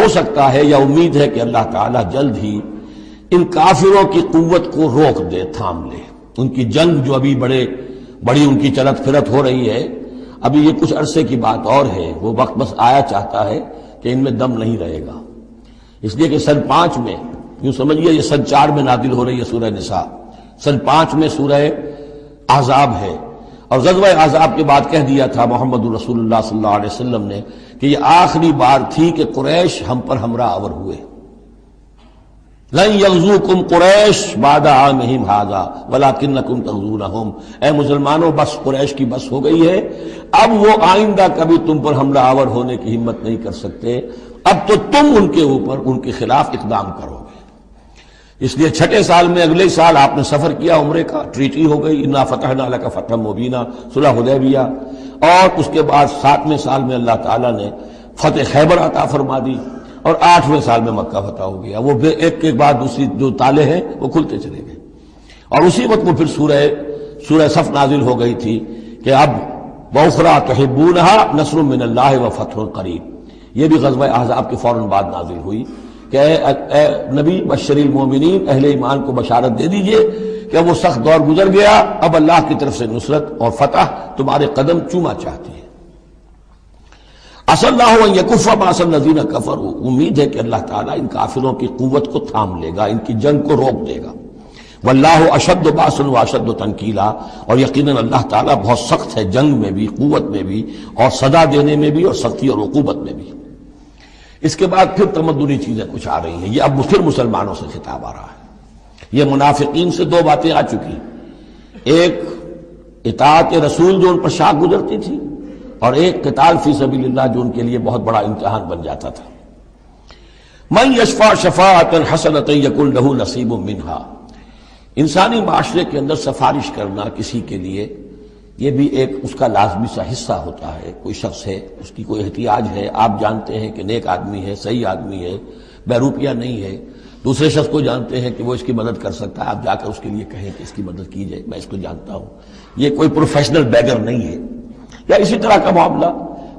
ہو سکتا ہے یا امید ہے کہ اللہ تعالیٰ جلد ہی ان کافروں کی قوت کو روک دے، تھام لے۔ ان کی جنگ جو ابھی بڑی ان کی چلت پھرت ہو رہی ہے، ابھی یہ کچھ عرصے کی بات اور ہے، وہ وقت بس آیا چاہتا ہے کہ ان میں دم نہیں رہے گا۔ اس لیے کہ سن 5 میں، یوں سمجھیے یہ سن 4 میں نازل ہو رہی ہے سورہ نساء، سن 5 میں سورہ احزاب ہے، اور غزوہ احزاب کے بعد کہہ دیا تھا محمد رسول اللہ صلی اللہ علیہ وسلم نے کہ یہ آخری بار تھی کہ قریش ہم پر ہمراہ آور ہوئے۔ لن یغزوکم قریش بعد عامہم ھذا ولکنکم تغزونہم، اے مسلمانوں بس قریش کی بس ہو گئی ہے، اب وہ آئندہ کبھی تم پر حملہ آور ہونے کی ہمت نہیں کر سکتے، اب تو تم ان کے اوپر ان کے خلاف اقدام کرو گے۔ اس لیے 6 سال میں اگلے سال آپ نے سفر کیا عمرے کا، ٹریٹی ہو گئی، انا فتحنا لک فتحا مبینا، صلح حدیبیہ، اور اس کے بعد 7ویں سال میں اللہ تعالیٰ نے فتح خیبر عطا فرما دی، اور 8ویں سال میں مکہ فتح ہو گیا۔ وہ ایک کے بعد دوسری جو تالے ہیں وہ کھلتے چلے گئے، اور اسی وقت وہ پھر سورہ صف نازل ہو گئی تھی کہ اب وَأُخْرَىٰ تُحِبُّونَهَا نَصْرٌ مِّنَ اللَّهِ وَفَتْحٌ قَرِیب، یہ بھی غزوہ احزاب کے فوراً بعد نازل ہوئی کہ اے نبی بشر المومنین، اہل ایمان کو بشارت دے دیجئے کہ اب وہ سخت دور گزر گیا، اب اللہ کی طرف سے نصرت اور فتح تمہارے قدم چوما چاہتی ہے۔ عسى اللہ ان یکف باس الذین کفروا، امید ہے کہ اللہ تعالیٰ ان کافروں کی قوت کو تھام لے گا، ان کی جنگ کو روک دے گا۔ واللہ اشد باس واشد تنکیلا، اور یقیناً اللہ تعالیٰ بہت سخت ہے جنگ میں بھی، قوت میں بھی، اور سزا دینے میں بھی، اور سختی اور عقوبت میں بھی۔ اس کے بعد پھر تمدنی چیزیں کچھ آ رہی ہیں، یہ اب پھر مسلمانوں سے خطاب آ رہا ہے۔ یہ منافقین سے 2 باتیں آ چکی، ایک اطاعت رسول جو ان پر شاق گزرتی تھی، اور ایک قتال فی سبیل اللہ جو ان کے لیے بہت بڑا امتحان بن جاتا تھا۔ من یشفع شفاعۃ حسنۃ یکن لہ نصیب منہا، انسانی معاشرے کے اندر سفارش کرنا کسی کے لیے یہ بھی ایک اس کا لازمی سا حصہ ہوتا ہے۔ کوئی شخص ہے، اس کی کوئی احتیاج ہے، آپ جانتے ہیں کہ نیک آدمی ہے، صحیح آدمی ہے، بے روپیہ نہیں ہے، دوسرے شخص کو جانتے ہیں کہ وہ اس کی مدد کر سکتا ہے، آپ جا کر اس کے لیے کہیں کہ اس کی مدد کی جائے، میں اس کو جانتا ہوں، یہ کوئی پروفیشنل بیگر نہیں ہے۔ یا اسی طرح کا معاملہ،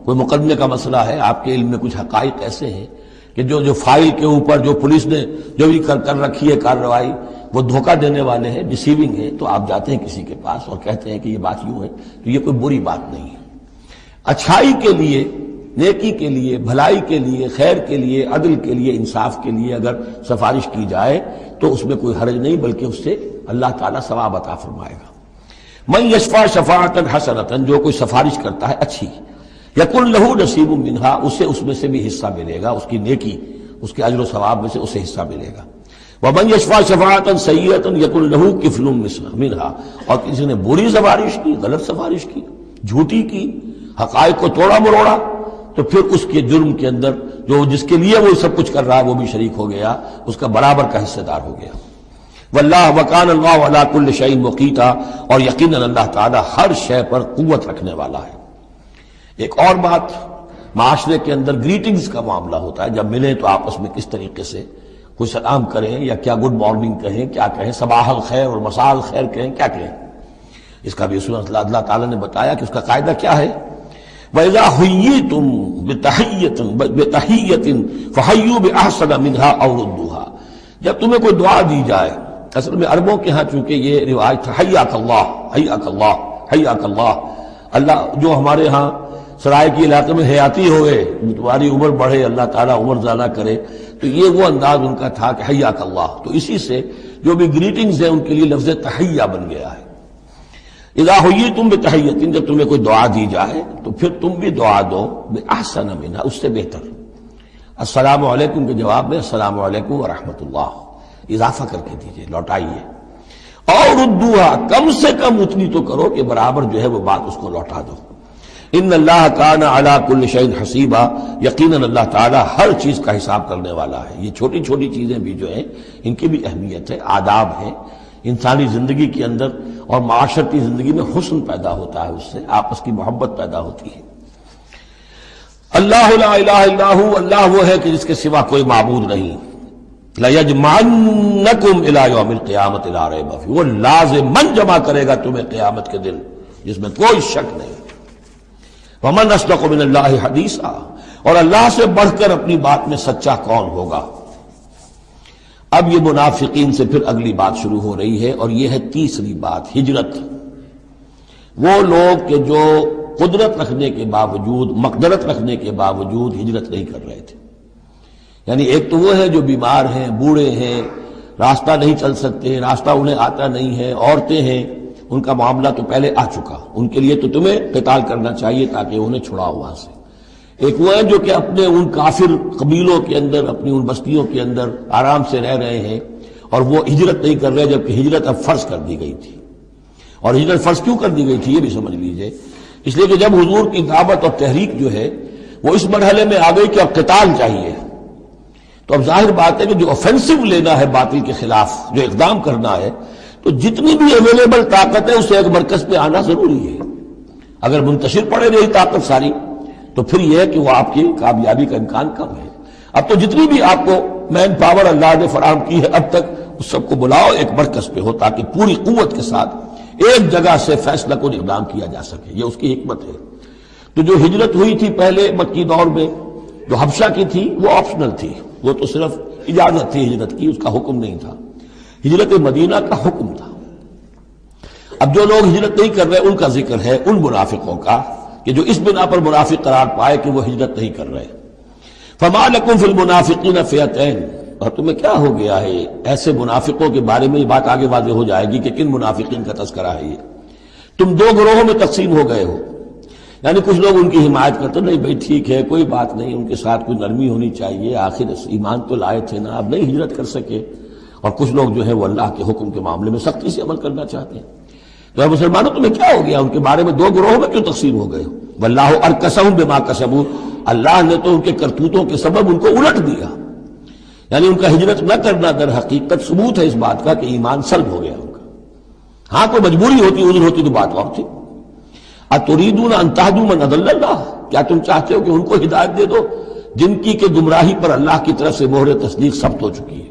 کوئی مقدمے کا مسئلہ ہے، آپ کے علم میں کچھ حقائق ایسے ہیں کہ جو فائل کے اوپر جو پولیس نے جو بھی کر رکھی ہے کارروائی، وہ دھوکہ دینے والے ہیں، ڈیسیونگ ہے، تو آپ جاتے ہیں کسی کے پاس اور کہتے ہیں کہ یہ بات یوں ہے، تو یہ کوئی بری بات نہیں ہے۔ اچھائی کے لیے، نیکی کے لیے، بھلائی کے لیے، خیر کے لیے، عدل کے لیے، انصاف کے لیے اگر سفارش کی جائے تو اس میں کوئی حرج نہیں، بلکہ اس سے اللہ تعالیٰ ثواب عطا فرمائے گا۔ من یشفع شفاعۃ حسنۃ، جو کوئی سفارش کرتا ہے اچھی، یکن لہ نصیب منہا، اسے اس میں سے بھی حصہ ملے گا، اس کی نیکی، اس کے اجر و ثواب میں سے اسے حصہ ملے گا۔ ومن یشفع شفاعۃ سیئۃ یکن لہ کفل منہا، اور کسی نے بری سفارش کی، غلط سفارش کی، جھوٹی کی، حقائق کو توڑا مروڑا، تو پھر اس کے جرم کے اندر جو جس کے لیے وہ سب کچھ کر رہا ہے وہ بھی شریک ہو گیا، اس کا برابر کا حصہ دار ہو گیا۔ واللہ وکان اللہ علی کل شیء مقیتا، اور یقیناً اللہ تعالیٰ ہر شے پر قوت رکھنے والا ہے۔ ایک اور بات، معاشرے کے اندر گریٹنگز کا معاملہ ہوتا ہے، جب ملیں تو آپس میں کس طریقے سے کوئی سلام کریں، یا کیا گڈ مارننگ کہیں، کیا کہیں، صباح الخیر اور مساء الخیر کہیں، کیا کہیں، اس کا بھی اللہ تعالیٰ نے بتایا کہ اس کا قاعدہ کیا ہے۔ وَإِذَا حُيِّيتُم بِتَحِيَّةٍ فَحَيُّوا بِأَحْسَنَ مِنْهَا أَوْ رُدُّوهَا، جب تمہیں کوئی دعا دی جائے، اصل میں عربوں کے ہاں چونکہ یہ رواج تھا حیاک اللہ، حیاک اللہ، حیاک اللہ، اللہ جو ہمارے ہاں سرائے کے علاقے میں حیاتی ہوئے، تمہاری عمر بڑھے، اللہ تعالیٰ عمر زیادہ کرے، تو یہ وہ انداز ان کا تھا کہ حیاک اللہ، تو اسی سے جو بھی گریٹنگز ہیں ان کے لیے لفظ تحیہ بن گیا ہے۔ اذا حییتم بتحیۃ، جب تمہیں کوئی دعا دی جائے تو پھر تم بھی دعا دو بأحسن منہا، اس سے بہتر۔ السلام علیکم کے جواب میں السلام علیکم ورحمۃ اللہ اضافہ کر کے دیجئے، لوٹائیے۔ اور ردوہا، کم سے کم اتنی تو کرو کہ برابر جو ہے وہ بات اس کو لوٹا دو۔ ان اللہ کان علی کل شیء حسیبا، یقیناً اللہ تعالیٰ ہر چیز کا حساب کرنے والا ہے۔ یہ چھوٹی چھوٹی چیزیں بھی جو ہیں ان کی بھی اہمیت ہے، آداب ہے، انسانی زندگی کے اندر اور معاشرتی زندگی میں حسن پیدا ہوتا ہے، اس سے آپس کی محبت پیدا ہوتی ہے۔ اللہ لا الہ الا ہو، اللہ وہ ہے کہ جس کے سوا کوئی معبود نہیں۔ لَيَجْمَعَنَّكُمْ إِلَىٰ يَوْمِ الْقِيَامَةِ لَا رَيْبَ فِيهِ، وہ لازماً جمع کرے گا تمہیں قیامت کے دن، جس میں کوئی شک نہیں۔ وَمَنْ أَصْدَقُ مِنَ اللَّهِ حَدِيثًا، اور اللہ سے بڑھ کر اپنی بات میں سچا کون ہوگا؟ اب یہ منافقین سے پھر اگلی بات شروع ہو رہی ہے، اور یہ ہے تیسری بات، ہجرت۔ وہ لوگ کہ جو قدرت رکھنے کے باوجود، مقدرت رکھنے کے باوجود ہجرت نہیں کر رہے تھے۔ یعنی ایک تو وہ ہے جو بیمار ہیں، بوڑھے ہیں، راستہ نہیں چل سکتے، راستہ انہیں آتا نہیں ہے، عورتیں ہیں، ان کا معاملہ تو پہلے آ چکا، ان کے لیے تو تمہیں قتال کرنا چاہیے تاکہ انہیں چھڑاؤ وہاں سے۔ ایک وہ ہے جو کہ اپنے ان کافر قبیلوں کے اندر، اپنی ان بستیوں کے اندر آرام سے رہ رہے ہیں اور وہ ہجرت نہیں کر رہے، جبکہ ہجرت اب فرض کر دی گئی تھی۔ اور ہجرت فرض کیوں کر دی گئی تھی یہ بھی سمجھ لیجئے، اس لیے کہ جب حضور کی دعوت اور تحریک جو ہے وہ اس مرحلے میں آ گئی کہ اب قتال چاہیے، تو اب ظاہر بات ہے کہ جو آفینسو لینا ہے باطل کے خلاف، جو اقدام کرنا ہے، تو جتنی بھی اویلیبل طاقت ہے اسے ایک مرکز پہ آنا ضروری ہے۔ اگر منتشر پڑے رہی طاقت ساری تو پھر یہ ہے کہ وہ آپ کی کامیابی کا امکان کم ہے۔ اب تو جتنی بھی آپ کو مین پاور اللہ نے فراہم کی ہے اب تک، اس سب کو بلاؤ ایک مرکز پہ ہو تاکہ پوری قوت کے ساتھ ایک جگہ سے فیصلہ کو اقدام کیا جا سکے، یہ اس کی حکمت ہے۔ تو جو ہجرت ہوئی تھی پہلے مکی دور میں، جو حبشہ کی تھی، وہ آپشنل تھی، وہ تو صرف اجازت تھی ہجرت کی، اس کا حکم نہیں تھا۔ ہجرت مدینہ کا حکم تھا۔ اب جو لوگ ہجرت نہیں کر رہے ان کا ذکر ہے، ان منافقوں کا کہ جو اس بنا پر منافق قرار پائے کہ وہ ہجرت نہیں کر رہے۔ فما لکم فی المنافقین فئتین، اور تمہیں کیا ہو گیا ہے ایسے منافقوں کے بارے میں، یہ بات آگے واضح ہو جائے گی کہ کن منافقین کا تذکرہ ہے یہ۔ تم دو گروہوں میں تقسیم ہو گئے ہو، یعنی کچھ لوگ ان کی حمایت کرتے نہیں بھائی ٹھیک ہے کوئی بات نہیں، ان کے ساتھ کوئی نرمی ہونی چاہیے، آخر ایمان تو لائے تھے نا، اب نہیں ہجرت کر سکے، اور کچھ لوگ جو ہے وہ اللہ کے حکم کے معاملے میں سختی سے عمل کرنا چاہتے ہیں۔ تو اے مسلمانوں تمہیں کیا ہو گیا؟ ان کے بارے میں دو گروہوں میں کیوں تقسیم ہو گئے ہو؟ واللہ ارکسہم بما کسبوا، اللہ نے تو ان کے کرتوتوں کے سبب ان کو الٹ دیا، یعنی ان کا ہجرت نہ کرنا در حقیقت ثبوت ہے اس بات کا کہ ایمان سلب ہو گیا ان کا۔ ہاں کوئی مجبوری ہوتی، عذر ہوتی تو بات اور تھی۔ اتریدون ان تہدوا من اضل اللہ، کیا تم چاہتے ہو کہ ان کو ہدایت دے دو جن کی کہ گمراہی پر اللہ کی طرف سے مہر تصدیق ثبت ہو چکی ہے؟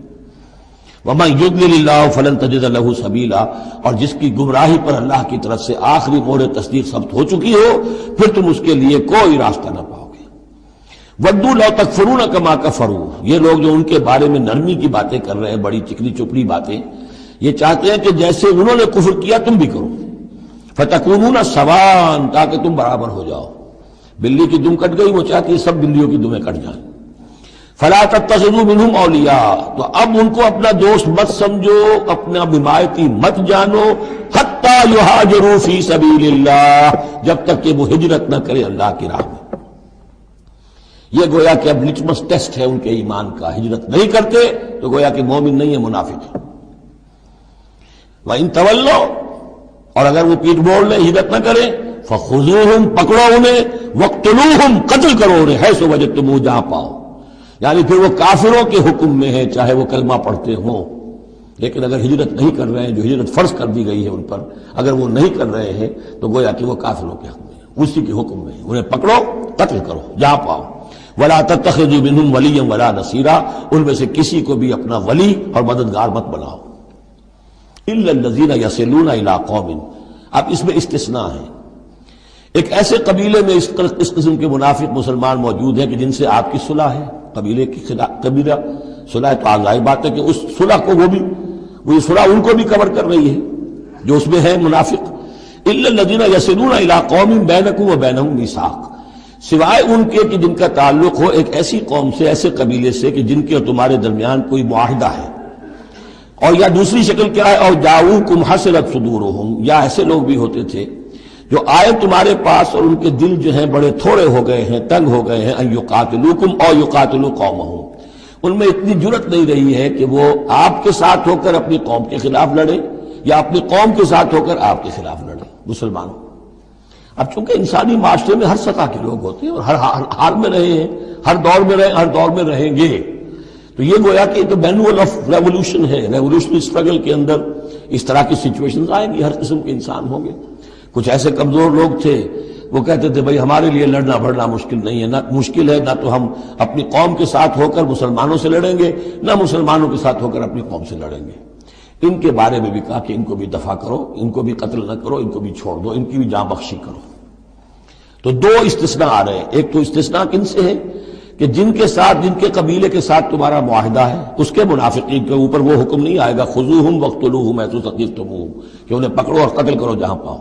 وَمَن يُضْلِلِ اللَّهُ فَلَن تَجِدَ لَهُ سَبِيلًا، اور جس کی گمراہی پر اللہ کی طرف سے آخری مہر تصدیق ثبت ہو چکی ہو، پھر تم اس کے لیے کوئی راستہ نہ پاؤ گے۔ وَدُّوا لَوْ تَكْفُرُونَ كَمَا كَفَرُوا، یہ لوگ جو ان کے بارے میں نرمی کی باتیں کر رہے ہیں، بڑی چکنی چپڑی باتیں، یہ چاہتے ہیں کہ جیسے انہوں نے کفر کیا تم بھی کرو، فَتَكُونُونَ سَوَاءً، تاکہ تم برابر ہو جاؤ۔ بلی کی دم کٹ گئی، وہ چاہتی ہے سب بلیوں کی دمیں کٹ جائیں۔ فَلَا تَتَّخِذُوا مِنْهُمْ أَوْلِيَاءَ، تو اب ان کو اپنا دوست مت سمجھو، اپنا حمایتی مت جانو، حَتَّى يُهَاجِرُوا فِي سَبِيلِ اللَّهِ، جب تک کہ وہ ہجرت نہ کرے اللہ کی راہ میں۔ یہ گویا کہ اب لٹمس ٹیسٹ ہے ان کے ایمان کا، ہجرت نہیں کرتے تو گویا کہ مومن نہیں ہے، منافق ہے۔ وَإِن تَوَلَّوْا، اور اگر وہ پیٹ موڑ لیں، ہجرت نہ کریں، فَخُذُوهُمْ، پکڑو انہیں، وَاقْتُلُوهُمْ، قتل کرو انہیں، حیث وجدتموہ، جہاں پاؤ۔ یعنی پھر وہ کافروں کے حکم میں ہے، چاہے وہ کلمہ پڑھتے ہوں، لیکن اگر ہجرت نہیں کر رہے ہیں، جو ہجرت فرض کر دی گئی ہے ان پر، اگر وہ نہیں کر رہے ہیں تو گویا کہ وہ کافروں کے حق میں ہے، اسی کے حکم میں ہے، انہیں پکڑو، قتل کرو جہاں پاؤ۔ وَلَا تَتَّخِذُوا مِنْهُمْ وَلِيًّا وَلَا نَصِيرًا، ان میں سے کسی کو بھی اپنا ولی اور مددگار مت بناؤ۔ إِلَّا الَّذِينَ يَصِلُونَ إِلَىٰ قَوْمٍ، اب اس میں استثناء ہے، ایک ایسے قبیلے میں اس قسم کے منافق مسلمان موجود ہیں کہ جن سے آپ کی صلح ہے، قبیلے کی قبیلہ صلح، تو ظاہر بات ہے کہ اس صلح کو وہ صلح ان کو بھی کور کر رہی ہے جو اس میں ہے منافق۔ إِلَّا الَّذِينَ يَصِلُونَ إِلَىٰ قَوْمٍ بَيْنَكُمْ وَبَيْنَهُم مِيثَاقٌ، سوائے ان کے کہ جن کا تعلق ہو ایک ایسی قوم سے، ایسے قبیلے سے کہ جن کے اور تمہارے درمیان کوئی معاہدہ ہے، اور یا دوسری شکل کیا ہے، اور جاؤکم حسرت صدورہم، یا ایسے لوگ بھی ہوتے تھے جو آئے تمہارے پاس اور ان کے دل جو ہیں بڑے تھوڑے ہو گئے ہیں، تنگ ہو گئے ہیں، ان یقاتلوکم او یقاتلوا قومہم، ان میں اتنی جرت نہیں رہی ہے کہ وہ آپ کے ساتھ ہو کر اپنی قوم کے خلاف لڑے یا اپنی قوم کے ساتھ ہو کر آپ کے خلاف لڑے مسلمانوں۔ اب چونکہ انسانی معاشرے میں ہر سطح کے لوگ ہوتے ہیں اور ہر حال میں رہے ہیں، ہر دور میں رہے، ہر دور میں رہیں گے، تو یہ گویا کہ ایک مینول آف ریولوشن ہے، ریولوشنری اسٹرگل کے اندر اس طرح کی سچویشنز آئیں گی، ہر قسم کے انسان ہوں گے۔ کچھ ایسے کمزور لوگ تھے، وہ کہتے تھے بھائی ہمارے لیے لڑنا بھڑنا مشکل نہیں ہے، نہ مشکل ہے، نہ تو ہم اپنی قوم کے ساتھ ہو کر مسلمانوں سے لڑیں گے، نہ مسلمانوں کے ساتھ ہو کر اپنی قوم سے لڑیں گے۔ ان کے بارے میں بھی کہا کہ ان کو بھی دفع کرو، ان کو بھی قتل نہ کرو، ان کو بھی چھوڑ دو، ان کی بھی جاں بخشی کرو۔ تو دو استثناء آ رہے ہیں، ایک تو استثناء کن سے ہے کہ جن کے قبیلے کے ساتھ تمہارا معاہدہ ہے اس کے منافقین کے اوپر وہ حکم نہیں آئے گا خذوہم وقتلوہم حیث ثقفتموہم کہ انہیں پکڑو اور قتل کرو جہاں پاؤ۔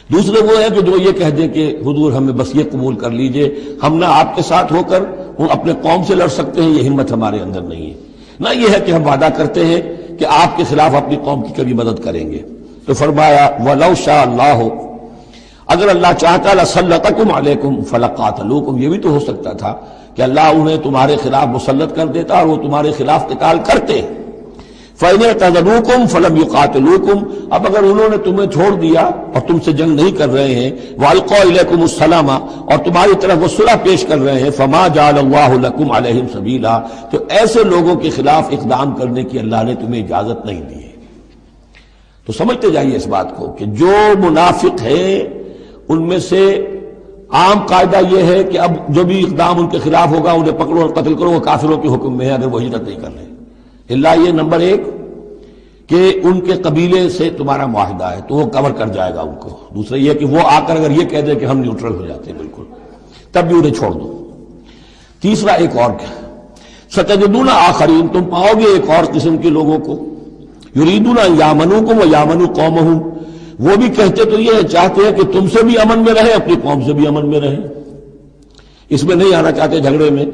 دوسرے وہ ہیں کہ جو یہ کہہ دیں کہ حضور ہمیں بس یہ قبول کر لیجئے، ہم نہ آپ کے ساتھ ہو کر وہ اپنے قوم سے لڑ سکتے ہیں، یہ ہمت ہمارے اندر نہیں ہے، نہ یہ ہے کہ ہم وعدہ کرتے ہیں کہ آپ کے خلاف اپنی قوم کی کبھی مدد کریں گے۔ تو فرمایا وَلَوْ شَاءَ اللَّهُ، اگر اللہ چاہتا لَسَلَّطَكُمْ عَلَيْكُمْ فَلَقَاتَلُوكُمْ، یہ بھی تو ہو سکتا تھا کہ اللہ انہیں تمہارے خلاف مسلط کر دیتا اور وہ تمہارے خلاف قتال کرتے۔ فَإِنِ اعْتَزَلُوكُمْ فَلَمْ يُقَاتِلُوكُمْ، اب اگر انہوں نے تمہیں چھوڑ دیا اور تم سے جنگ نہیں کر رہے ہیں، وَأَلْقَوْا إِلَيْكُمُ السَّلَامَ، اور تمہاری طرف وہ صلح پیش کر رہے ہیں، فَمَا جَعَلَ اللَّهُ لَكُمْ عَلَيْهِمْ سَبِيلًا، تو ایسے لوگوں کے خلاف اقدام کرنے کی اللہ نے تمہیں اجازت نہیں دی ہے۔ تو سمجھتے جائیے اس بات کو کہ جو منافق ہیں ان میں سے عام قاعدہ یہ ہے کہ اب جو بھی اقدام ان کے خلاف ہوگا انہیں پکڑو اور قتل کرو، وہ کافروں کے حکم میں ہے اگر وہ ہجرت نہیں کر رہے۔ اللہ یہ نمبر ایک کہ ان کے قبیلے سے تمہارا معاہدہ ہے تو وہ کور کر جائے گا ان کو۔ دوسرا یہ کہ وہ آ کر اگر یہ کہہ دے کہ ہم نیوٹرل ہو جاتے ہیں بالکل، تب بھی انہیں چھوڑ دو۔ تیسرا ایک اور کیا، ستجدون آخرین، تم پاؤ گے ایک اور قسم کے لوگوں کو، یریدون ان یامنوکم ویامنوا قومہم، وہ بھی کہتے تو یہ چاہتے ہیں کہ تم سے بھی امن میں رہیں اپنی قوم سے بھی امن میں رہیں، اس میں نہیں آنا چاہتے جھگڑے میں۔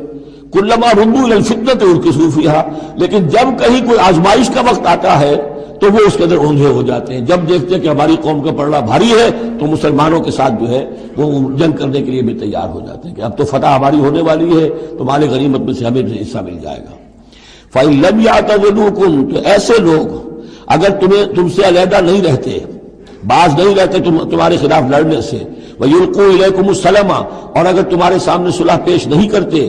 کلما ردوا الی الفتنۃ ارکسوا فیہا، لیکن جب کہیں کوئی آزمائش کا وقت آتا ہے تو وہ اس کے اندر اونجھے ہو جاتے ہیں، جب دیکھتے ہیں کہ ہماری قوم کا پلڑا بھاری ہے تو مسلمانوں کے ساتھ جو ہے وہ جنگ کرنے کے لیے بھی تیار ہو جاتے ہیں کہ اب تو فتح ہماری ہونے والی ہے تو مال غنیمت میں سے ہمیں حصہ مل جائے گا۔ فإن لم يعتزلوکم، تو ایسے لوگ اگر تم سے علیحدہ نہیں رہتے، باز نہیں رہتے تمہارے خلاف لڑنے سے، وَيُلْقُوا إِلَيْكُمُ السَّلَامَ، اور اگر تمہارے سامنے صلح پیش نہیں کرتے،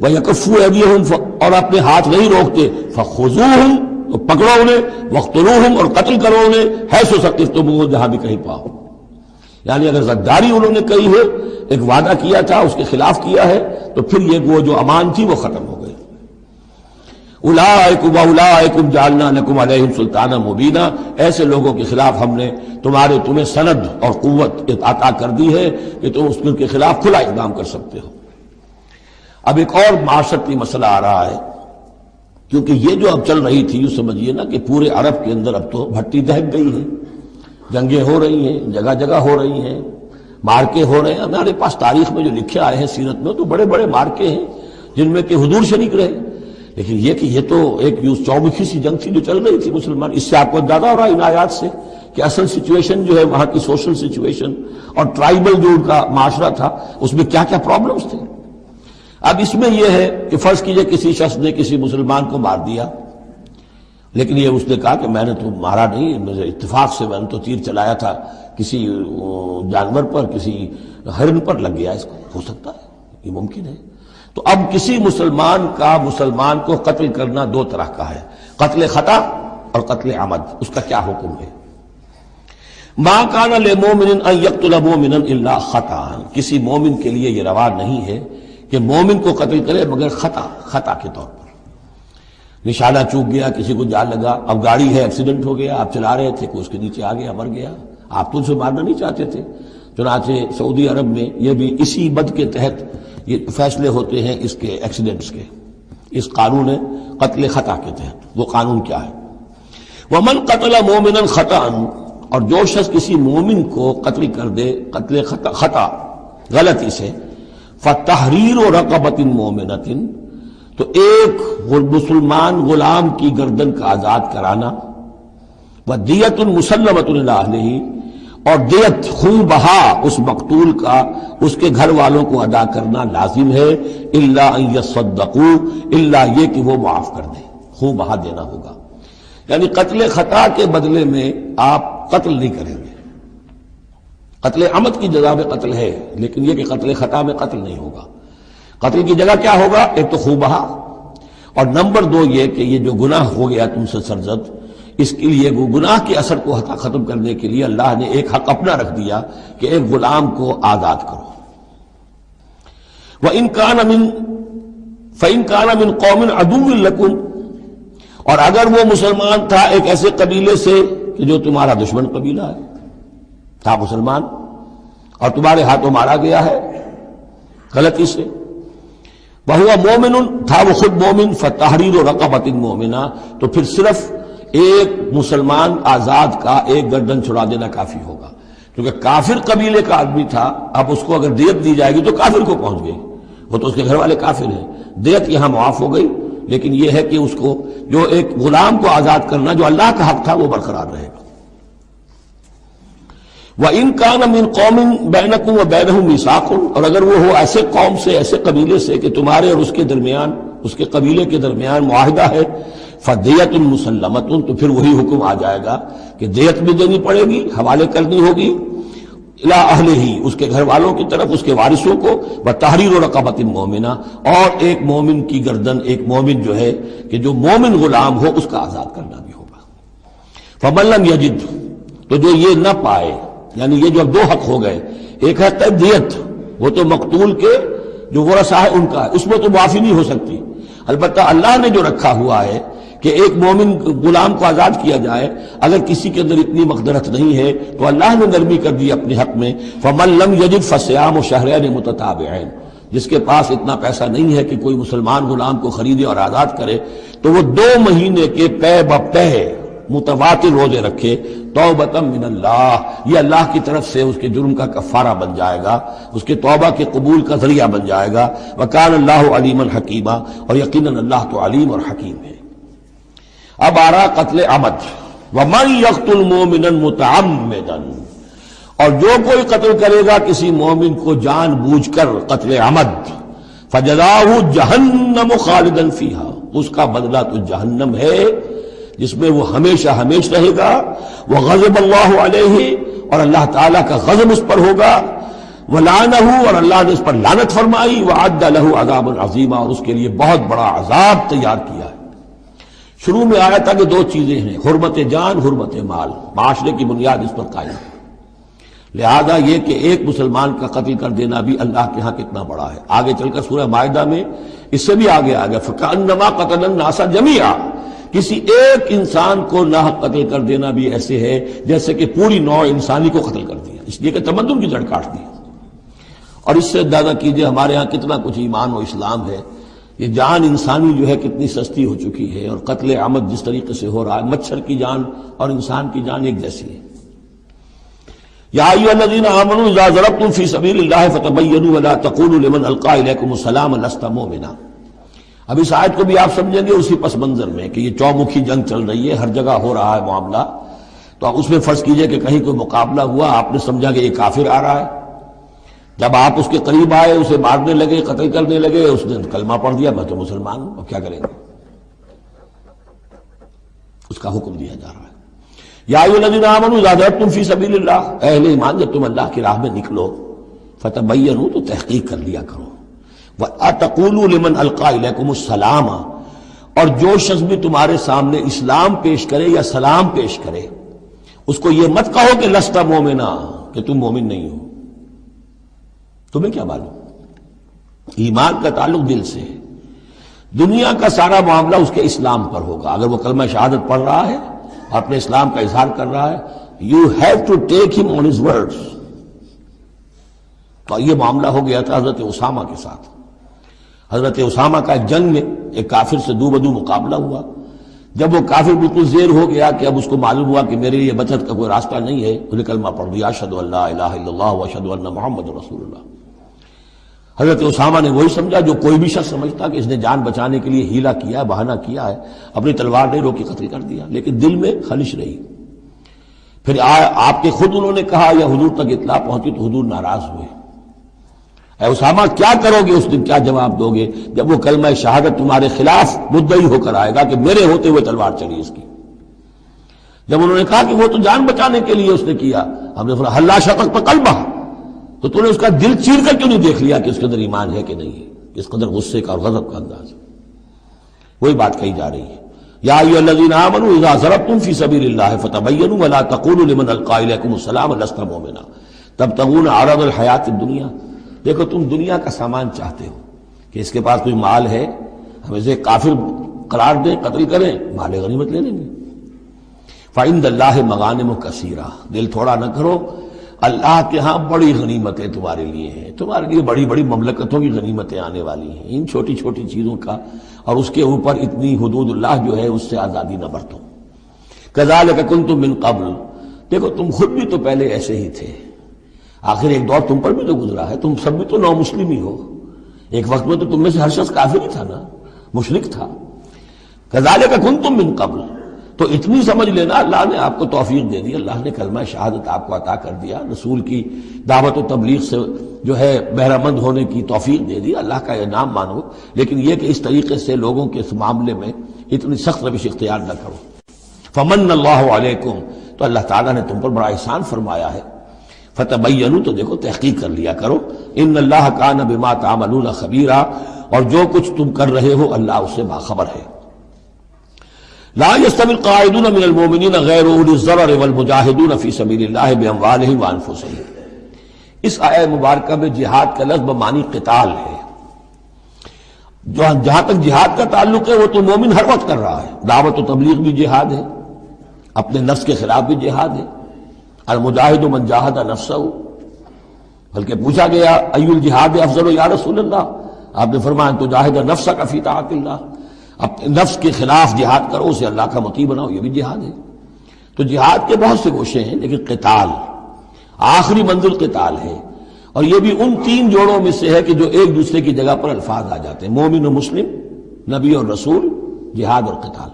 وَيَكُفُّوا أَيْدِيَهُمْ، اور اپنے ہاتھ نہیں روکتے، فَخُذُوهُمْ، تو پکڑو انہیں، وَاقْتُلُوهُمْ، اور قتل کرو انہیں، حَيْثُ ثَقِفْتُمُوهُمْ، جہاں بھی کہیں پاؤ۔ یعنی اگر غداری انہوں نے کہی ہے، ایک وعدہ کیا تھا اس کے خلاف کیا ہے، تو پھر یہ وہ جو امان تھی وہ ختم ہو گئی۔ اولئک واولئکم جعلنا لکم علیہم سلطانا مبینا، ایسے لوگوں کے خلاف ہم نے تمہیں سند اور قوت عطا کر دی ہے کہ تم اس کے خلاف کھلا اقدام کر سکتے ہو۔ اب ایک اور معاشرتی مسئلہ آ رہا ہے، کیونکہ یہ جو اب چل رہی تھی یوں سمجھیے نا کہ پورے عرب کے اندر اب تو بھٹی دہک گئی ہے، جنگیں ہو رہی ہیں، جگہ جگہ ہو رہی ہیں، مارکے ہو رہے ہیں۔ ہمارے پاس تاریخ میں جو لکھے آئے ہیں سیرت میں تو بڑے بڑے مارکے ہیں جن میں کہ حضور شریک رہے، لیکن یہ کہ یہ تو ایک چومکھی سی جنگ تھی جو چل رہی تھی مسلمان۔ اس سے آپ کو اندازہ ہو رہا ہے ان آیات سے کہ اصل سچویشن جو ہے وہاں کی سوشل سچویشن اور ٹرائبل جو ان کا معاشرہ تھا اس میں کیا کیا پرابلمز تھے۔ اب اس میں یہ ہے کہ فرض کیجئے کسی شخص نے کسی مسلمان کو مار دیا، لیکن یہ اس نے کہا کہ میں نے تو مارا نہیں، مجھے اتفاق سے میں نے تو تیر چلایا تھا کسی جانور پر، کسی ہرن پر لگ گیا، اس کو ہو سکتا ہے، یہ ممکن ہے۔ تو اب کسی مسلمان کا مسلمان کو قتل کرنا دو طرح کا ہے، قتل خطا اور قتل عمد۔ اس کا کیا حکم ہے؟ ما کان للمؤمن ان یقتل مؤمنا الا خطا، کسی مومن کے لیے یہ روا نہیں ہے کہ مومن کو قتل کرے مگر خطا کے طور پر۔ نشانہ چوک گیا، کسی کو جان لگا، اب گاڑی ہے، ایکسیڈنٹ ہو گیا، آپ چلا رہے تھے، کوئی اس کے نیچے آ گیا، مر گیا، آپ تو اسے مارنا نہیں چاہتے تھے۔ چنانچہ سعودی عرب میں یہ بھی اسی بد کے تحت یہ فیصلے ہوتے ہیں اس کے ایکسیڈنٹس کے، اس قانون قتل خطا کے تحت۔ وہ قانون کیا ہے؟ ومن قتل مومنا خطا، اور جو شخص کسی مومن کو قتل کر دے قتل خطا غلطی سے، فتحریر رقبۃ مؤمنۃ، تو ایک مسلمان غلام کی گردن کا آزاد کرانا، ودیۃ مسلمۃ الی اہلہ، اور دیت خون بہا اس مقتول کا اس کے گھر والوں کو ادا کرنا لازم ہے، الا ان یصدقوا، الا یہ کہ وہ معاف کر دیں، خون بہا دینا ہوگا۔ یعنی قتل خطا کے بدلے میں آپ قتل نہیں کریں گے، قتل عمد کی جزا میں قتل ہے، لیکن یہ کہ قتل خطا میں قتل نہیں ہوگا۔ قتل کی جگہ کیا ہوگا؟ ایک تو خون بہا، اور نمبر دو یہ کہ یہ جو گناہ ہو گیا تم سے سرزد، اس کے لیے وہ گناہ کے اثر کو ختم کرنے کے لیے اللہ نے ایک حق اپنا رکھ دیا کہ ایک غلام کو آزاد کرو۔ وَإِن كَانَ مِن قَوْمٍ عَدُوٍّ لَكُمْ، اور اگر وہ مسلمان تھا ایک ایسے قبیلے سے کہ جو تمہارا دشمن قبیلہ ہے، تھا مسلمان اور تمہارے ہاتھوں مارا گیا ہے غلطی سے، وہو مومن، تھا وہ خود مومن، فتحریر رقبۃ مومنہ، تو پھر صرف ایک مسلمان آزاد کا ایک گردن چھڑا دینا کافی ہوگا، کیونکہ کافر قبیلے کا آدمی تھا، اب اس کو اگر دیت دی جائے گی تو کافر کو پہنچ گئی، وہ تو اس کے گھر والے کافر ہیں، دیت یہاں معاف ہو گئی، لیکن یہ ہے کہ اس کو جو ایک غلام کو آزاد کرنا جو اللہ کا حق تھا وہ برقرار رہے گا۔ وَإِن كَانَ مِن قَوْمٍ بَيْنَكُمْ وَبَيْنَهُم مِيثَاقٌ، اور اگر وہ ہو ایسے قوم سے، ایسے قبیلے سے کہ تمہارے اور اس کے درمیان، اس کے قبیلے کے درمیان معاہدہ ہے، فَدِيَةٌ مُسَلَّمَةٌ، تو پھر وہی حکم آ جائے گا کہ دیت بھی دینی پڑے گی، حوالے کرنی ہوگی، الی اہلہ، اس کے گھر والوں کی طرف، اس کے وارثوں کو، وتحریر رقبۃ مومنہ، اور ایک مومن کی گردن، ایک مومن جو ہے کہ جو مومن غلام ہو اس کا آزاد کرنا بھی ہوگا۔ فَمَن لَّمْ يَجِدْ، تو جو یہ نہ پائے، یعنی یہ جو اب دو حق ہو گئے، ایک ہے دیت، وہ تو مقتول کے جو ورثہ ہے ان کا ہے، اس میں تو معافی نہیں ہو سکتی، البتہ اللہ نے جو رکھا ہوا ہے کہ ایک مومن غلام کو آزاد کیا جائے، اگر کسی کے اندر اتنی مقدرت نہیں ہے تو اللہ نے نرمی کر دی اپنے حق میں، فَمَن لَّمْ يَجِدْ فَصِيَامُ شَهْرَيْنِ مُتَتَابِعَيْنِ، جس کے پاس اتنا پیسہ نہیں ہے کہ کوئی مسلمان غلام کو خریدے اور آزاد کرے تو وہ 2 مہینے کے پے بپے متواتر روزے رکھے، توبۃ من اللہ، یہ اللہ کی طرف سے اس کے جرم کا کفارہ بن جائے گا، اس کے توبہ کے قبول کا ذریعہ بن جائے گا۔ وکان اللہ علیما حکیما، اور یقیناً اللہ تو علیم اور حکیم ہے۔ اب آ رہا قتل عمد، ومن یقتل مؤمنا متعمدا، اور جو کوئی قتل کرے گا کسی مومن کو جان بوجھ کر قتل عمد، فجزاؤہ جہنم خالدا فیہا، اس کا بدلہ تو جہنم ہے جس میں وہ ہمیشہ ہمیش رہے گا، وغضب اللہ علیہ، اور اللہ تعالیٰ کا غضب اس پر ہوگا، ولعنہ، اور اللہ نے اس پر لعنت فرمائی، وعد لہ عذابا عظیما، اور اس کے لیے بہت بڑا عذاب تیار کیا ہے۔ شروع میں آیا تھا کہ 2 چیزیں ہیں، حرمت جان، حرمت مال، معاشرے کی بنیاد اس پر قائم ہے، لہذا یہ کہ ایک مسلمان کا قتل کر دینا بھی اللہ کے ہاں کتنا بڑا ہے۔ آگے چل کر سورہ مائدہ میں اس سے بھی آگے آ گیا، فَكَأَنَّمَا قَتَلَ النَّاسَ جَمِيعًا، کسی ایک انسان کو ناحق قتل کر دینا بھی ایسے ہے جیسے کہ پوری نوع انسانی کو قتل کر دیا، اس لیے کہ تمدن کی جڑ کاٹ دی۔ اور اس سے اندازہ کیجئے ہمارے ہاں کتنا کچھ ایمان و اسلام ہے، یہ جان انسانی جو ہے کتنی سستی ہو چکی ہے، اور قتل عمد جس طریقے سے ہو رہا ہے، مچھر کی جان اور انسان کی جان ایک جیسی ہے۔ یا ایھا الذین آمنوا اذا ضربتم فی سبیل اللہ فتبینوا ولا تقولوا لمن القی الیکم السلام لست مؤمنا۔ اب اس آیت کو بھی آپ سمجھیں گے اسی پس منظر میں کہ یہ چومکھی جنگ چل رہی ہے، ہر جگہ ہو رہا ہے معاملہ، تو آپ اس میں فرض کیجئے کہ کہیں کوئی مقابلہ ہوا، آپ نے سمجھا کہ یہ کافر آ رہا ہے، جب آپ اس کے قریب آئے، اسے مارنے لگے، قتل کرنے لگے، اس نے کلمہ پڑھ دیا، میں تو مسلمان ہوں، اب کیا کریں گے؟ اس کا حکم دیا جا رہا ہے، یا ایھا الذین آمنوا اذا ضربتم فی سبیل اللہ، اہل ایمان جب تم اللہ کی راہ میں نکلو، فتبینوا، تو تحقیق کر لیا کرو، وَأَتَقُولُوا لِمَنْ أَلْقَى إِلَيْكُمُ السَّلَامَ، اور جو شخص بھی تمہارے سامنے اسلام پیش کرے یا سلام پیش کرے، اس کو یہ مت کہو کہ لست مومنا، کہ تم مومن نہیں ہو، تمہیں کیا معلوم؟ ایمان کا تعلق دل سے ہے، دنیا کا سارا معاملہ اس کے اسلام پر ہوگا۔ اگر وہ کلمہ شہادت پڑھ رہا ہے اور اپنے اسلام کا اظہار کر رہا ہے، you have to take him on his words۔ تو یہ معاملہ ہو گیا تھا حضرت اسامہ کے ساتھ۔ حضرت اسامہ کا ایک جنگ میں ایک کافر سے دو بدو مقابلہ ہوا، جب وہ کافر بالکل زیر ہو گیا کہ اب اس کو معلوم ہوا کہ میرے لیے بچت کا کوئی راستہ نہیں ہے، انہوں نے کلمہ پڑھ دیا، اشہد ان لا الہ الا اللہ واشہد ان محمد رسول اللہ۔ حضرت اسامہ نے وہی سمجھا جو کوئی بھی شخص سمجھتا کہ اس نے جان بچانے کے لیے ہیلا کیا ہے، بہانہ کیا ہے، اپنی تلوار نہیں روکی، قتل کر دیا، لیکن دل میں خلش رہی۔ پھر آپ کے خود انہوں نے کہا یا حضور تک اطلاع پہنچی تو حضور ناراض ہوئے، اے اسامہ کیا کرو گے اس دن، کیا جواب دو گے جب وہ کلمہ شہادت تمہارے خلاف مدعی ہو کر آئے گا کہ میرے ہوتے ہوئے تلوار چلی اس کی؟ جب انہوں نے کہا کہ وہ تو جان بچانے کے لیے اس نے کیا، ہم نے فرمایا حلا شققت قلبہ، تو تو نے اس کا دل چیر کر کیوں نہیں دیکھ لیا کہ اس کے اندر ایمان ہے کہ نہیں ہے؟ اس قدر غصے کا اور غضب کا انداز، وہی بات کہی جا رہی ہے، یا ایھا الذین آمنوا اذا ضربتم فی سبیل اللہ فتبینوا ولا تقولوا لمن القی الیکم السلام لست مؤمنا تبتغون عرض الحیات الدنیا۔ دیکھو تم دنیا کا سامان چاہتے ہو کہ اس کے پاس کوئی مال ہے، ہم اسے کافر قرار دیں، قتل کریں، مال غنیمت لے لیں گے۔ فعند اللہ مغانم کثیرہ، دل تھوڑا نہ کرو، اللہ کے ہاں بڑی غنیمتیں تمہارے لیے ہیں، تمہارے لیے بڑی بڑی مملکتوں کی غنیمتیں آنے والی ہیں، ان چھوٹی چھوٹی چیزوں کا اور اس کے اوپر اتنی حدود اللہ جو ہے اس سے آزادی نہ برتو۔ کذالک کنتم من قبل، دیکھو تم خود بھی تو پہلے ایسے ہی تھے، آخر ایک دور تم پر بھی تو گزرا ہے، تم سب بھی تو نو مسلم ہی ہو، ایک وقت میں تو تم میں سے ہر شخص کافر ہی تھا نا، مشرک تھا۔ کذالک کنتم من قبل، تو اتنی سمجھ لینا اللہ نے آپ کو توفیق دے دی، اللہ نے کلمہ شہادت آپ کو عطا کر دیا، رسول کی دعوت و تبلیغ سے جو ہے بہرہ مند ہونے کی توفیق دے دی، اللہ کا انعام مانو، لیکن یہ کہ اس طریقے سے لوگوں کے اس معاملے میں اتنی سخت روش اختیار نہ کرو۔ فمن اللہ علیکم، تو اللہ تعالیٰ نے تم پر بڑا احسان فرمایا ہے، فتبینوا، تو دیکھو تحقیق کر لیا کرو، ان اللہ کان بما تعملون خبیرا، اور جو کچھ تم کر رہے ہو اللہ اس سے باخبر ہے۔ لا يستوي القاعدون من المؤمنین غیر اولی الضرر والمجاہدون فی سبیل اللہ باموالہم وانفسہم، اس آیہ مبارکہ میں جہاد کا لفظ بمعنی قتال ہے، جہاں تک جہاد کا تعلق ہے وہ تو مومن ہر وقت کر رہا ہے، دعوت و تبلیغ بھی جہاد ہے، اپنے نفس کے خلاف بھی جہاد ہے، المجاہد من جاہد نفسہ، بلکہ پوچھا گیا ای الجہاد افضل یا رسول اللہ، آپ نے فرمایا تو جاہد نفسک فی طاعت اللہ، اپنے نفس کے خلاف جہاد کرو، اسے اللہ کا مطیع بناؤ، یہ بھی جہاد ہے۔ تو جہاد کے بہت سے گوشے ہیں، لیکن قتال آخری منزل قتال ہے، اور یہ بھی ان تین جوڑوں میں سے ہے کہ جو ایک دوسرے کی جگہ پر الفاظ آ جاتے ہیں، مومن و مسلم، نبی اور رسول، جہاد اور قتال۔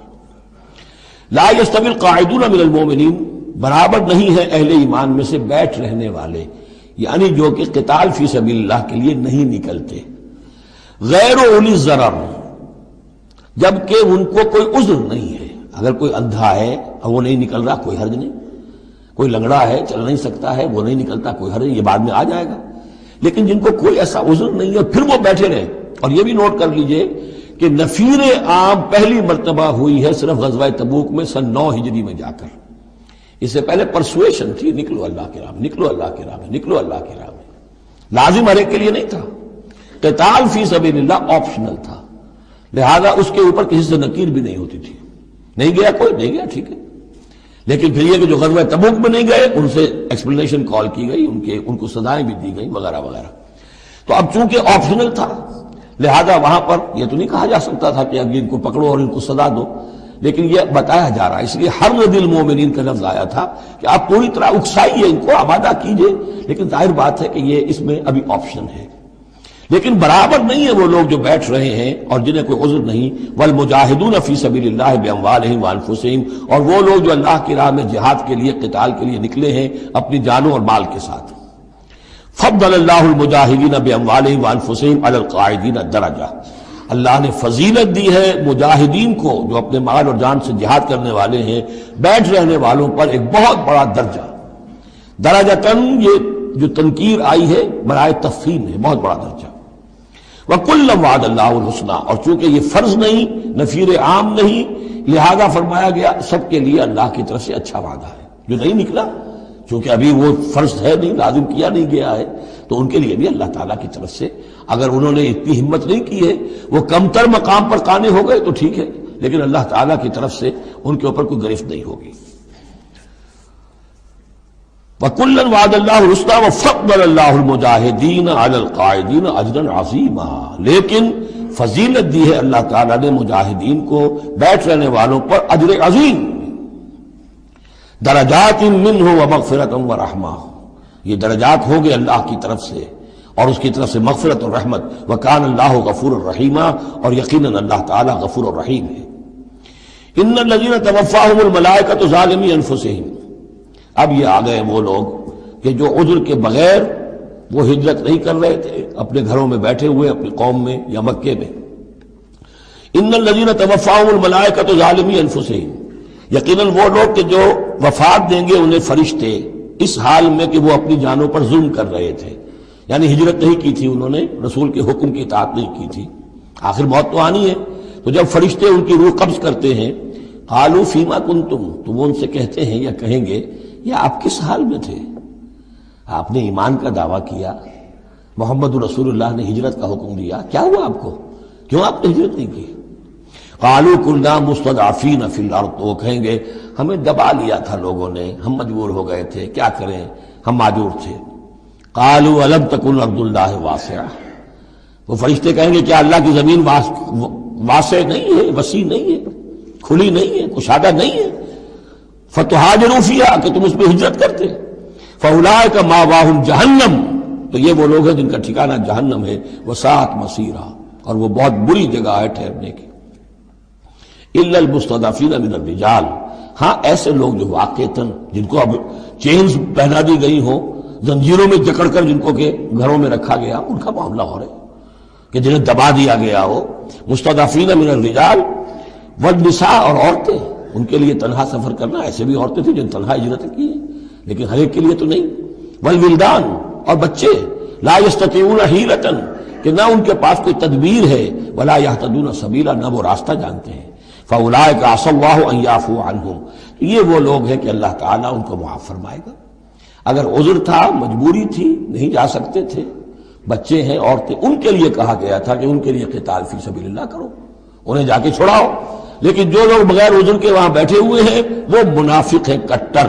لا یستوی القاعدون من المؤمنین، برابر نہیں ہے اہل ایمان میں سے بیٹھ رہنے والے، یعنی جو کہ قتال فی سبیل اللہ کے لیے نہیں نکلتے، غیر اولی الضرر، جبکہ ان کو کوئی عذر نہیں ہے، اگر کوئی اندھا ہے اور وہ نہیں نکل رہا کوئی حرج نہیں، کوئی لنگڑا ہے چل نہیں سکتا ہے وہ نہیں نکلتا کوئی حرج نہیں، یہ بعد میں آ جائے گا، لیکن جن کو کوئی ایسا عذر نہیں ہے پھر وہ بیٹھے رہے۔ اور یہ بھی نوٹ کر لیجئے کہ نفیر عام پہلی مرتبہ ہوئی ہے صرف غزوہ تبوک میں سن 9 ہجری میں جا کر، اس سے پہلے پرسویشن تھی، نکلو اللہ کے راہ میں، نکلو اللہ کے راہ میں، نکلو اللہ کے راہ میں، لازم ہر ایک کے لیے نہیں تھا، قتال فی سبیل اللہ آپشنل تھا، لہذا اس کے اوپر کسی سے نکیر بھی نہیں ہوتی تھی، نہیں گیا کوئی نہیں گیا ٹھیک ہے، لیکن پھر یہ کہ جو غزوہ تبوک میں نہیں گئے ان سے ایکسپلینیشن کال کی گئی، ان کو سزائیں بھی دی گئی وغیرہ وغیرہ۔ تو اب چونکہ آپشنل تھا لہذا وہاں پر یہ تو نہیں کہا جا سکتا تھا کہ اب ان کو پکڑو اور ان کو سزا دو، لیکن یہ بتایا جا رہا ہے، اس لیے حرض المومنین کا لفظ آیا تھا کہ آپ پوری طرح اکسائیے، ان کو آمادہ کیجئے، لیکن ظاہر بات ہے کہ یہ اس میں ابھی آپشن ہے، لیکن برابر نہیں ہے وہ لوگ جو بیٹھ رہے ہیں اور جنہیں کوئی عذر نہیں، والمجاہدون فی سبیل اللہ باموالہم وانفسہم، اور وہ لوگ جو اللہ کی راہ میں جہاد کے لیے قتال کے لیے نکلے ہیں اپنی جانوں اور مال کے ساتھ۔ فضل اللہ المجاہدین باموالہم وانفسہم علی القاعدین درجہ، اللہ نے فضیلت دی ہے مجاہدین کو جو اپنے مال اور جان سے جہاد کرنے والے ہیں، بیٹھ رہنے والوں پر ایک بہت بڑا درجہ، درجتاً یہ جو تنکیر آئی ہے برائے تفخیم ہے، بہت بڑا درجہ۔ وَكُلًّا وَعَدَ اللَّهُ الْحُسْنَىٰ، اور چونکہ یہ فرض نہیں، نفیر عام نہیں، لہذا فرمایا گیا سب کے لیے اللہ کی طرف سے اچھا وعدہ ہے، جو نہیں نکلا چونکہ ابھی وہ فرض ہے نہیں، لازم کیا نہیں گیا ہے، تو ان کے لیے بھی اللہ تعالیٰ کی طرف سے اگر انہوں نے اتنی ہمت نہیں کی ہے، وہ کمتر مقام پر قانے ہو گئے تو ٹھیک ہے، لیکن اللہ تعالیٰ کی طرف سے ان کے اوپر کوئی گرفت نہیں ہوگی۔ وَكُلًّا وَعَدَ اللَّهُ الْحُسْنَىٰ وَفَضَّلَ اللَّهُ الْمُجَاهِدِينَ عَلَى الْقَاعِدِينَ أَجْرًا عَظِيمًا، لیکن فضیلت دی ہے اللہ تعالیٰ نے مجاہدین کو بیٹھ رہنے والوں پر اجر عظیم، درجات منہ ومغفرۃ ورحمہ، یہ درجات ہوں گے اللہ کی طرف سے اور اس کی طرف سے مغفرت اور رحمت، وکان اللہ غفور الرحیم، اور یقیناً اللہ تعالیٰ غفور الرحیم ہے۔ ان الذین توفاہم الملائکۃ ظالمی انفسہم، اب یہ آ گئے وہ لوگ کہ جو عذر کے بغیر وہ ہجرت نہیں کر رہے تھے، اپنے گھروں میں بیٹھے ہوئے اپنی قوم میں یا مکے میں۔ ان الذین توفاہم الملائکۃ ظالمی انفسہم، یقیناً وہ لوگ کہ جو وفات دیں گے انہیں فرشتے اس حال میں کہ وہ اپنی جانوں پر ظلم کر رہے تھے، یعنی ہجرت نہیں کی تھی انہوں نے، رسول کے حکم کی اطاعت نہیں کی تھی، آخر موت تو آنی ہے، تو جب فرشتے ان کی روح قبض کرتے ہیں، قالوا فیما کنتم، تو وہ ان سے کہتے ہیں یا کہیں گے یہ آپ کس حال میں تھے، آپ نے ایمان کا دعویٰ کیا، محمد رسول اللہ نے ہجرت کا حکم دیا، کیا ہوا آپ کو، کیوں آپ نے ہجرت نہیں کی؟ قالوا كنا مستضعفین فی الارض، تو وہ کہیں گے ہمیں دبا لیا تھا لوگوں نے، ہم مجبور ہو گئے تھے، کیا کریں، ہم معذور تھے۔ قالوا الم تکن ارض اللہ واسعہ، وہ فرشتے کہیں گے کیا اللہ کی زمین واسع نہیں ہے، وسیع نہیں ہے، کھلی نہیں ہے، کشادہ نہیں ہے؟ فتہاجروا فیہا، کہ تم اس پہ ہجرت کرتے۔ فاولئک مأواہم جہنم، تو یہ وہ لوگ ہیں جن کا ٹھکانہ جہنم ہے، وساءت مصیرا، اور وہ بہت بری جگہ ہے ٹھہرنے کی۔ الا المستضعفین من الرجال، ہاں ایسے لوگ جو واقعتاً جن کو اب چینز پہنا دی گئی ہوں، زنجیروں میں جکڑ کر جن کو کہ گھروں میں رکھا گیا، ان کا معاملہ ہو رہا ہے کہ جنہیں دبا دیا گیا ہو۔ مستضعفین من الرجال والنساء، اور عورتیں، ان کے لیے تنہا سفر کرنا، ایسے بھی عورتیں تھیں جن تنہا ہجرت کی ہے، لیکن ہر ایک کے لیے تو نہیں۔ والولدان، اور بچے، لا یستطیعون حیلۃ، کہ نہ ان کے پاس کوئی تدبیر ہے، ولا یہتدون سبیلا، نہ وہ راستہ جانتے ہیں۔ فاولئک عسى اللہ ان یعفو عنہم، یہ وہ لوگ ہیں کہ اللہ تعالیٰ ان کو معاف فرمائے گا۔ اگر عذر تھا، مجبوری تھی، نہیں جا سکتے تھے، بچے ہیں، عورتیں، ان کے لیے کہا گیا تھا کہ ان کے لیے قتال فی سبیل اللہ کرو، انہیں جا کے چھڑاؤ۔ لیکن جو لوگ بغیر عذر کے وہاں بیٹھے ہوئے ہیں وہ منافق ہیں کٹر،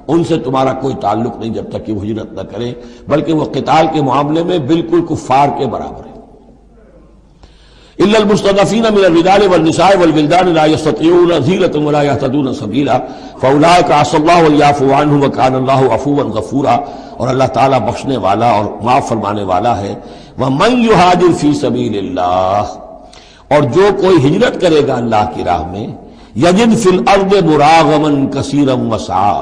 ان سے تمہارا کوئی تعلق نہیں جب تک کہ وہ ہجرت نہ کرے، بلکہ وہ قتال کے معاملے میں بالکل کفار کے برابر ہے۔ الا المستضعفین من الرجال والنساء والولدان لا يستطيعون حیلۃ ولا يهتدون سبیلا فاولئک عسى الله ان يعفو عنهم وكان الله عفوا غفورا، اور اللہ تعالیٰ بخشنے والا اور معاف فرمانے والا ہے۔ ومن يهاجر في سبيل اللہ، اور جو کوئی ہجرت کرے گا اللہ کی راہ میں، یجد فی الارض مراغما کثیرا وسعا،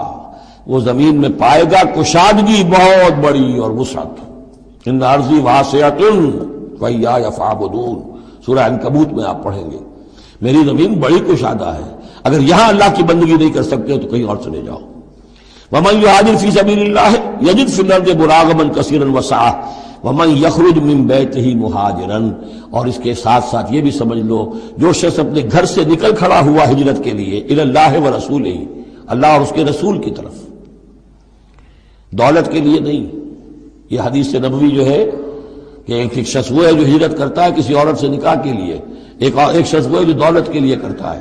وہ زمین میں پائے گا کشادگی بہت بڑی اور وسعت۔ ان ارضی واسعۃ فإیایا فاعبدون، سورہ عنکبوت میں آپ پڑھیں گے، میری زمین بڑی کشادہ ہے، اگر یہاں اللہ کی بندگی نہیں کر سکتے ہو تو کہیں اور چلے جاؤ۔ ومن یہاجر فی سبیل اللہ یجد فی الارض مراغما کثیرا وسعا ومن یخرج من بیتہ مہاجرا، اور اس کے ساتھ ساتھ یہ بھی سمجھ لو جو شخص اپنے گھر سے نکل کھڑا ہوا ہجرت کے لیے، الی اللہ ورسولہ، اللہ اور اس کے رسول کی طرف، دولت کے لیے نہیں۔ یہ حدیث نبوی جو ہے کہ ایک شخص وہ ہے جو ہجرت کرتا ہے کسی عورت سے نکاح کے لیے، ایک شخص وہ ہے جو دولت کے لیے کرتا ہے،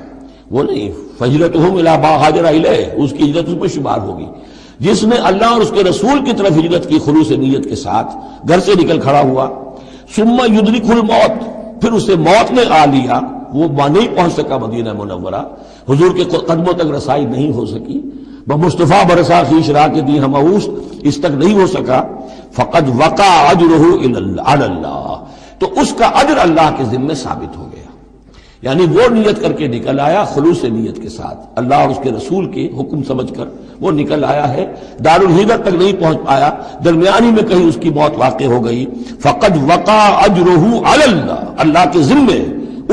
وہ نہیں۔ فہجرتہم الی ما ہاجر الیہ، اس کی ہجرت اس میں شمار ہوگی۔ جس نے اللہ اور اس کے رسول کی طرف ہجرت کی خلوص نیت کے ساتھ، گھر سے نکل کھڑا ہوا، ثم یدرکہ الموت، پھر اسے موت نے آ لیا، وہ نہیں پہنچ سکا مدینہ منورہ، حضور کے قدموں تک رسائی نہیں ہو سکی، بمصطفیٰ برسا خیش راہ کے دی ہمعوس، اس تک نہیں ہو سکا، فقد وقع اجرہ علی اللہ، تو اس کا اجر اللہ کے ذمے ثابت ہو گیا۔ یعنی وہ نیت کر کے نکل آیا خلوص نیت کے ساتھ، اللہ اور اس کے رسول کے حکم سمجھ کر وہ نکل آیا ہے، دارالہجرت تک نہیں پہنچ پایا، درمیانی میں کہیں اس کی موت واقع ہو گئی، فقد وقع اجرہ علی اللہ، اللہ کے ذمے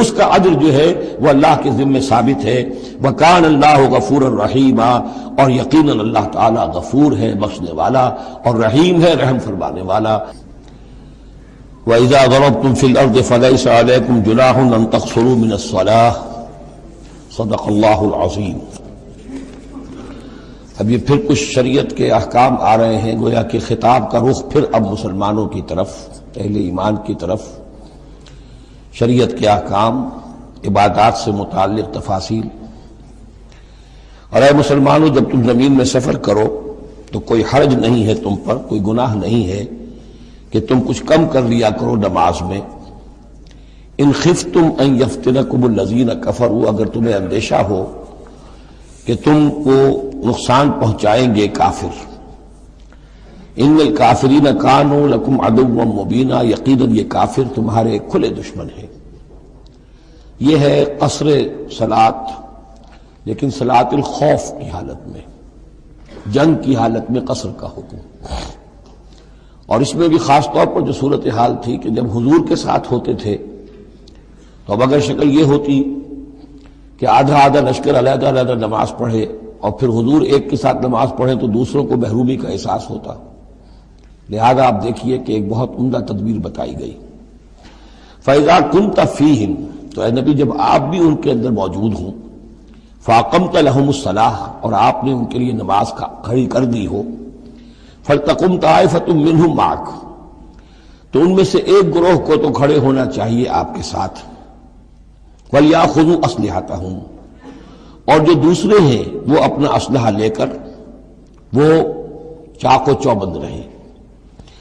اس کا اجر جو ہے وہ اللہ کے ذمے ثابت ہے۔ وکان اللہ غفور الرحیم، اور یقیناً اللہ تعالی غفور ہے، بخشنے والا، اور رحیم ہے، رحم فرمانے والا۔ وَإِذَا ضَرَبْتُمْ فِي الْأَرْضِ فَلَيْسَ عَلَيْكُمْ جُنَاحٌ أَن تَقْصُرُوا مِنَ الصَّلَاةِ صدق اللہ العظیم۔ اب یہ پھر کچھ شریعت کے احکام آ رہے ہیں، گویا کہ خطاب کا رخ پھر اب مسلمانوں کی طرف، اہل ایمان کی طرف، شریعت کے احکام، عبادات سے متعلق تفاصیل۔ اور اے مسلمانوں، جب تم زمین میں سفر کرو تو کوئی حرج نہیں ہے تم پر، کوئی گناہ نہیں ہے کہ تم کچھ کم کر لیا کرو نماز میں۔ ان خفتم ان یفتنکم الذین کفروا، اگر تمہیں اندیشہ ہو کہ تم کو نقصان پہنچائیں گے کافر۔ ان الکافرین کانوا لکم عدوا مبینا، یقیناً یہ کافر تمہارے کھلے دشمن ہیں۔ یہ ہے قصر صلاۃ، لیکن صلاۃ الخوف کی حالت میں، جنگ کی حالت میں قصر کا حکم۔ اور اس میں بھی خاص طور پر جو صورتحال تھی کہ جب حضور کے ساتھ ہوتے تھے تو اب اگر شکل یہ ہوتی کہ آدھا آدھا لشکر علیحدہ علیحدہ نماز پڑھے اور پھر حضور ایک کے ساتھ نماز پڑھیں تو دوسروں کو محرومی کا احساس ہوتا، لہذا آپ دیکھیے کہ ایک بہت عمدہ تدبیر بتائی گئی۔ فَإِذَا كُنْتَ فِيهِمْ، تو اے نبی جب آپ بھی ان کے اندر موجود ہوں، فَأَقَمْتَ لَهُمُ الصَّلَاةَ، اور آپ نے ان کے لیے نماز کھڑی کر دی ہو، فَلْتَقُمْ طَائِفَةٌ مِّنْهُمْ مَعَكَ، تو ان میں سے ایک گروہ کو تو کھڑے ہونا چاہیے آپ کے ساتھ، وَلْيَأْخُذُوا أَسْلِحَتَهُمْ، اور جو دوسرے ہیں وہ اپنا اسلحہ لے کر وہ چاق و چوبند رہیں۔